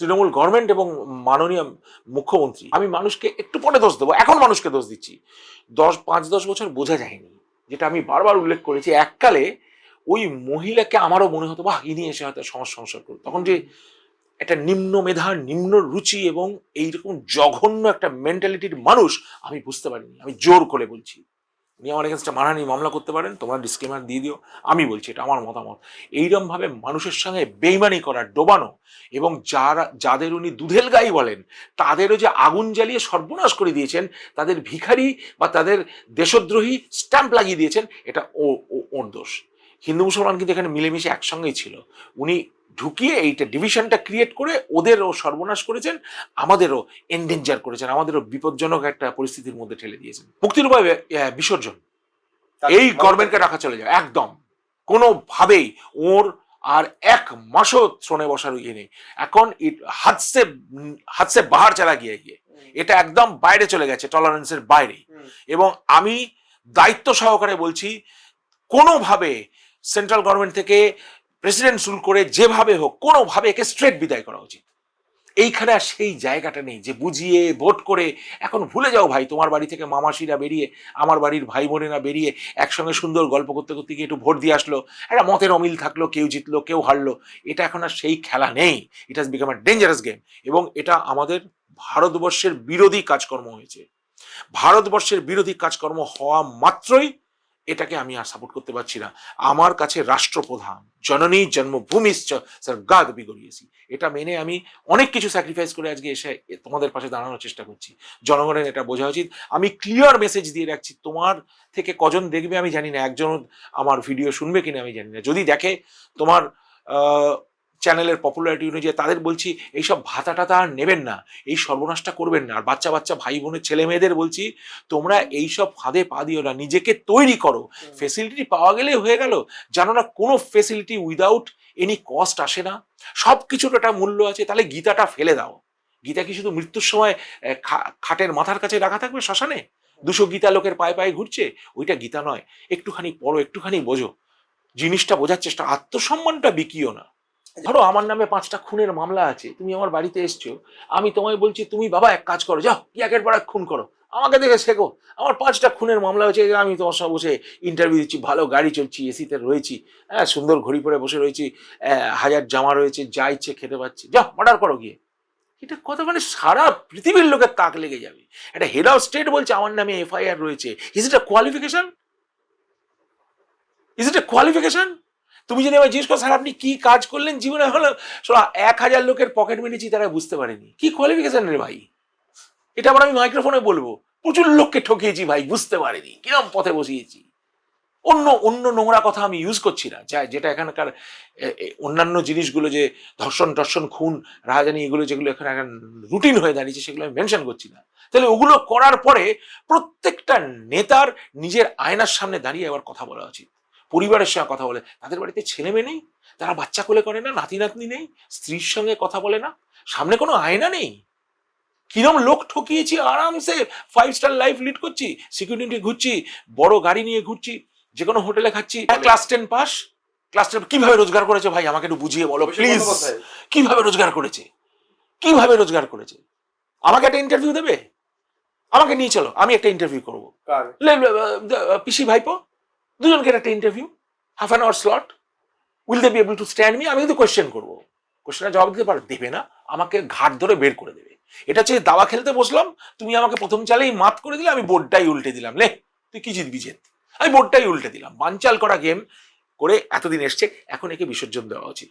Trinamool government এবং মাননীয় মুখ্যমন্ত্রী, আমি মানুষকে একটু পরে দোষ দেবো, এখন মানুষকে দোষ দিচ্ছি। 5-10 বছর বোঝা যায়নি, যেটা আমি বারবার উল্লেখ করেছি। এককালে ওই মহিলাকে আমারও মনে হতো বাহ ইনি এসে হয়তো সমাজ সংস্কার করুন। তখন যে একটা নিম্ন মেধা, নিম্ন রুচি এবং এইরকম জঘন্য একটা মেন্টালিটির মানুষ আমি বুঝতে পারিনি। আমি জোর করে বলছি, উনি আমার এগেনস্টে মানহানি মামলা করতে পারেন, তোমরা ডিসক্লেমার দিয়ে দিও, আমি বলছি এটা আমার মতামত। এইরকম ভাবে মানুষের সঙ্গে বেইমানি করা, ডোবানো, এবং যাদের উনি দুধেল গাই বলেন তাদেরও যে আগুন জ্বালিয়ে সর্বনাশ করে দিয়েছেন, তাদের ভিখারি বা তাদের দেশদ্রোহী স্ট্যাম্প লাগিয়ে দিয়েছেন, এটা ওর দোষ। হিন্দু মুসলমান কিন্তু এখানে মিলেমিশে একসঙ্গেই ছিল। উনি ঢুকিয়ে এইটা ডিভিশনটা ক্রিয়েট করে ওদেরও সর্বনাশ করেছেন, আমাদেরও এন্ডেঞ্জার করেছেন, আমাদেরও বিপজ্জনক একটা পরিস্থিতির মধ্যে ঠেলে দিয়েছেন। মুক্তির উপায় বিসর্জন, এই গভর্নমেন্টকে রাখা চলে যায় একদম। কোনোভাবেই ওর আর এক মাসও শ্রমে বসার ইয়ে নেই। এখন হাতসে বাহার চালা গিয়ে এটা একদম বাইরে চলে গেছে, টলারেন্সের বাইরে। এবং আমি দায়িত্ব সহকারে বলছি, কোনোভাবে সেন্ট্রাল গভর্নমেন্ট থেকে প্রেসিডেন্ট শুরু করে যেভাবে হোক কোনোভাবে একে স্ট্রেট বিদায় করা উচিত। এইখানে আর সেই জায়গাটা নেই যে বুঝিয়ে ভোট করে। এখন ভুলে যাও ভাই, তোমার বাড়ি থেকে মামাসিরা বেরিয়ে, আমার বাড়ির ভাই বোনেরা বেরিয়ে একসঙ্গে সুন্দর গল্প করতে করতে গিয়ে একটু ভোট দিয়ে আসলো, একটা মতের অমিল থাকলো, কেউ জিতলো কেউ হারলো। এটা এখন আর সেই খেলা নেই। It has become a dangerous game. এবং এটা আমাদের ভারতবর্ষের বিরোধী কাজকর্ম হয়েছে। ভারতবর্ষের বিরোধী কাজকর্ম হওয়া মাত্রই এটাকে আমি আর সাপোর্ট করতে পারছি না। আমার কাছে রাষ্ট্রপ্রধান, জননী জন্মভূমি স্বর্গাৎ বিগড়িয়েছি, এটা মেনে আমি অনেক কিছু স্যাক্রিফাইস করে আজকে এসে তোমাদের পাশে দাঁড়ানোর চেষ্টা করছি। জনগণের এটা বোঝা উচিত। আমি ক্লিয়ার মেসেজ দিয়ে রাখছি, তোমার থেকে কজন দেখবে আমি জানি না, একজন আমার ভিডিও শুনবে কিনা আমি জানি না। যদি দেখে, তোমার চ্যানেলের পপুলারিটি অনুযায়ী তাদের বলছি এইসব ভাতা টাতা আর নেবেন না, এই সর্বনাশটা করবেন না। আর বাচ্চা বাচ্চা ভাই বোনের ছেলে মেয়েদের বলছি, তোমরা এইসব ফাঁদে পা দিও না, নিজেকে তৈরি করো। ফেসিলিটি পাওয়া গেলে হয়ে গেল, জানো না কোনো ফেসিলিটি উইদাউট এনি কস্ট আসে না, সব কিছুর একটা মূল্য আছে। তাহলে গীতাটা ফেলে দাও। গীতা কি শুধু মৃত্যুর সময় খাটের মাথার কাছে রাখা থাকবে শ্মশানে? 200 গীতা লোকের পায়ে পায়ে ঘুরছে, ওইটা গীতা নয়। একটুখানি পড়ো, একটুখানি বোঝো, জিনিসটা বোঝার চেষ্টা। আত্মসম্মানটা বিকিও না। ধরো আমার নামে 5টা খুনের মামলা আছে, তুমি আমার বাড়িতে এসছো, আমি তোমায় বলছি তুমি বাবা এক কাজ করো, যাও কি একের পর এক খুন করো, আমাকে দেখে শেখো। আমার 5টা খুনের মামলা হয়েছে, আমি তোমার সব বসে ইন্টারভিউ দিচ্ছি, ভালো গাড়ি চলছি, এসিতে রয়েছি, হ্যাঁ সুন্দর ঘড়ি পরে বসে রয়েছি, 1000 জামা রয়েছে, যা ইচ্ছে খেতে পাচ্ছি, যাও মার্ডার করো গিয়ে। এটা কথা মানে সারা পৃথিবীর লোকের তাক লেগে যাবে। একটা হেড অফ স্টেট বলছে আমার নামে এফআইআর রয়েছে। Is it a qualification? Is it a qualification? তুমি যদি আমায় জিজ্ঞেস করো স্যার আপনি কি কাজ করলেন জীবনে, হলো 1000 লোকের পকেট মেরেছি, তারা বুঝতে পারেনি, কি কোয়ালিফিকেশন রে ভাই? এটা আবার আমি মাইক্রোফোনে বলবো, প্রচুর লোককে ঠকিয়েছি ভাই, বুঝতে পারেনি, কিরম পথে বসিয়েছি। অন্য অন্য নোংরা কথা আমি ইউজ করছি না, যেটা এখানকার অন্যান্য জিনিসগুলো, যে ধর্ষণ খুন রাহাজানি, এগুলো যেগুলো এখানে রুটিন হয়ে দাঁড়িয়েছে, সেগুলো আমি মেনশন করছি না। তাহলে ওগুলো করার পরে প্রত্যেকটা নেতার নিজের আয়নার সামনে দাঁড়িয়ে আবার কথা বলা উচিত। পরিবারের সঙ্গে কথা বলে, তাদের বাড়িতে ছেলে মেয়ে নেই, তারা বাচ্চা কোলে করে না, নাতি নাতনি নেই, স্ত্রীর সঙ্গে কথা বলে না, সামনে কোনো আয়না নেই। কিরম লোক ঠকিয়েছি, আরামসে 5 স্টার লাইফ লিড করছি, সিকিউরিটি ঘুরছি, বড় গাড়ি নিয়ে ঘুরছি, যে কোনো হোটেলে খাচ্ছি। ক্লাস 10 পাস, ক্লাস 10 কিভাবে রোজগার করেছে ভাই আমাকে একটু বুঝিয়ে বলো প্লিজ। কিভাবে রোজগার করেছে, কিভাবে রোজগার করেছে? আমাকে একটা ইন্টারভিউ দেবে, আমাকে নিয়ে চলো, আমি একটা ইন্টারভিউ করবো। পিসি ভাইপো, দুজনকে একটা interview, half an hour slot. Will they be able to stand me? আমি কিন্তু কোয়েশ্চেন করবো, কোয়েশ্চেনের জবাব দিতে পারো? দেবে না, আমাকে ঘাট ধরে বের করে দেবে। এটা হচ্ছে দাবা খেলতে বসলাম, তুমি আমাকে প্রথম চালেই মাত করে দিলে, আমি বোর্ডটাই উল্টে দিলাম, লে তুই কি জিতবি জেত, আমি বোর্ডটাই উল্টে দিলাম। বানচাল করা গেম করে এতদিন এসছে, এখন একে বিসর্জন দেওয়া উচিত।